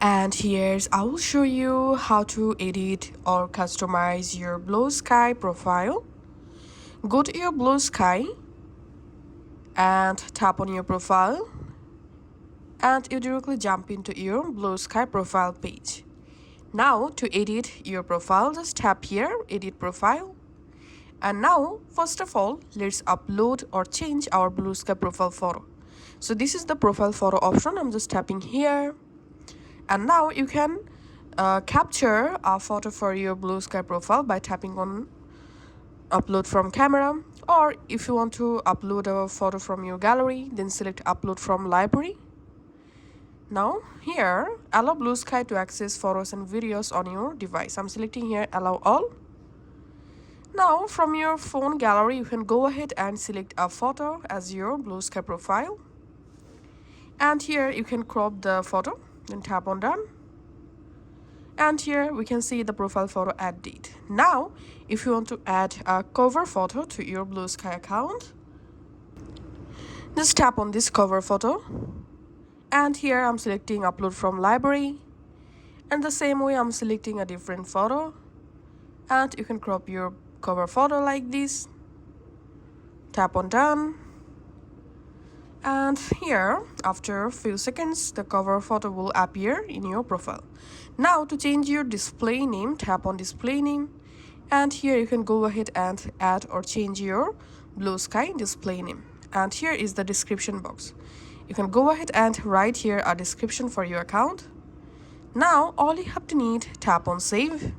And here's I will show you how to edit or customize your Bluesky profile. Go to your Bluesky and tap on your profile, and you directly jump into your Bluesky profile page. Now to edit your profile, just tap here, edit profile. And now first of all, let's upload or change our Bluesky profile photo. So this is the profile photo option. I'm just tapping here. And now you can capture a photo for your Bluesky profile by tapping on upload from camera, or if you want to upload a photo from your gallery, then select upload from library. Now here, allow Bluesky to access photos and videos on your device. I'm selecting here allow all. Now from your phone gallery, you can go ahead and select a photo as your Bluesky profile, and here you can crop the photo, then tap on done. And here we can see the profile photo add date. Now if you want to add a cover photo to your Bluesky account, just tap on this cover photo, and here I'm selecting upload from library, and the same way I'm selecting a different photo, and you can crop your cover photo like this, tap on done. And here after a few seconds the cover photo will appear in your profile. Now to change your display name, tap on display name, and here you can go ahead and add or change your Bluesky display name. And here is the description box. You can go ahead and write here a description for your account. Now all you have to need, tap on save.